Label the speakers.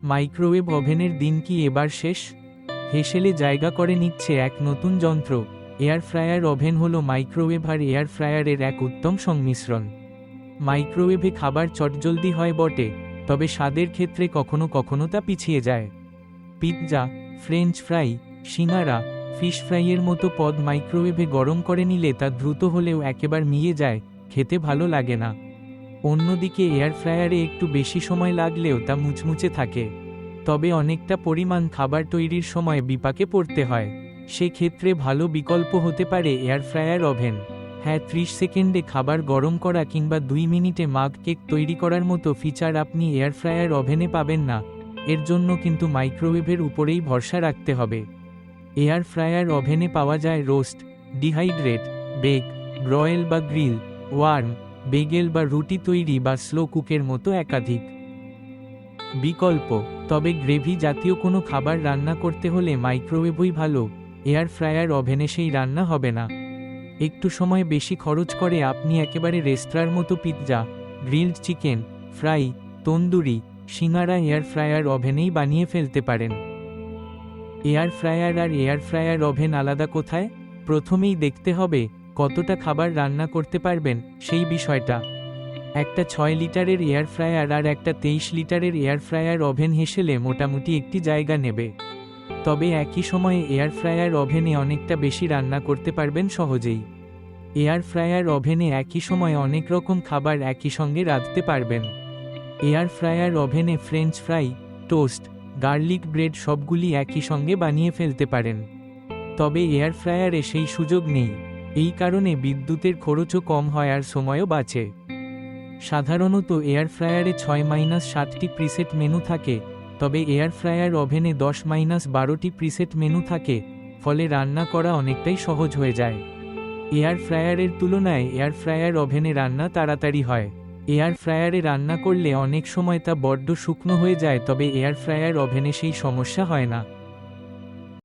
Speaker 1: Microwave ওভেনের দিন কি এবার শেষ? হেসেলে জায়গা করে নিচ্ছে এক নতুন যন্ত্র। এয়ার ফ্রায়ার ওভেন হলো মাইক্রোওয়েভ আর এয়ার ফ্রায়ারের এক উত্তম সংমিশ্রণ। মাইক্রোওয়েভে খাবার চটজলদি হয় বটে, তবে স্বাদের ক্ষেত্রে কখনো কখনো তা পিছিয়ে যায়। পিৎজা, ফ্রেঞ্চ ফ্রাই, সিঙ্গারা, ফিশ ফ্রাইয়ের মতো পদ মাইক্রোওয়েভে গরম করে নিলে তা দ্রুত হলেও একেবারে মিয়ে যায়, খেতে ভালো লাগে না। অন্যদিকে এয়ার ফ্রায়ারে একটু বেশি সময় লাগলেও তা মুচমুচে থাকে, তবে অনেকটা পরিমাণ খাবার তৈরির সময় বিপাকে পড়তে হয়। সেক্ষেত্রে ভালো বিকল্প হতে পারে এয়ার ফ্রায়ার ওভেন। হ্যাঁ, 30 সেকেন্ডে খাবার গরম করা কিংবা 2 মিনিটে মাগ কেক তৈরি করার মতো ফিচার আপনি এয়ার ফ্রায়ার ওভেনে পাবেন না। এর জন্য কিন্তু মাইক্রোওয়েভের উপরেই ভরসা রাখতে হবে। এয়ার ফ্রায়ার ওভেনে পাওয়া যায় রোস্ট, ডিহাইড্রেট, বেক, ব্রয়েল বা গ্রিল, ওয়ার্ম, বেগেল বা রুটি তৈরি বা স্লো কুকের মতো একাধিক বিকল্প। তবে গ্রেভি জাতীয় কোনো খাবার রান্না করতে হলে মাইক্রোওয়েভই ভালো, এয়ার ফ্রায়ার ওভেনে সেই রান্না হবে না। একটু সময় বেশি খরচ করে আপনি একেবারে রেস্তোরাঁর মতো pizza, grilled chicken, fry, tandoori, সিঙ্গারা এয়ার ফ্রায়ার ওভেনেই বানিয়ে ফেলতে পারেন। এয়ার ফ্রায়ার আর এয়ার ফ্রায়ার ওভেন আলাদা কোথায়? প্রথমেই দেখতে হবে কতটা খাবার রান্না করতে পারবেন সেই বিষয়টা। একটা 6 লিটারের এয়ার ফ্রায়ার আর একটা 23 লিটারের এয়ার ফ্রায়ার ওভেন হেসেলে মোটামুটি একটি জায়গা নেবে। তবে একই সময়ে এয়ার ফ্রায়ার ওভেনে অনেকটা বেশি রান্না করতে পারবেন সহজেই। এয়ার ফ্রায়ার ওভেনে একই সময়ে অনেক রকম খাবার একই সঙ্গে রাঁধতে পারবেন। এয়ার ফ্রায়ার ওভেনে French fry, toast, garlic bread সবগুলি একই সঙ্গে বানিয়ে ফেলতে পারেন। তবে এয়ার ফ্রায়ারে সেই সুযোগ নেই। এই কারণে বিদ্যুতের খরচও কম হয় আর সময়ও বাঁচে। সাধারণত এয়ার ফ্রায়ারে 6-7টি প্রিসেট মেনু থাকে, তবে এয়ার ফ্রায়ার ওভেনে 10-12টি প্রিসেট মেনু থাকে, ফলে রান্না করা অনেকটাই সহজ হয়ে যায়। এয়ার ফ্রায়ারের তুলনায় এয়ার ফ্রায়ার ওভেনে রান্না তাড়াতাড়ি হয়। এয়ার ফ্রায়ারে রান্না করলে অনেক সময় তা বড্ড শুকনো হয়ে যায়, তবে এয়ার ফ্রায়ার ওভেনে সেই সমস্যা হয় না।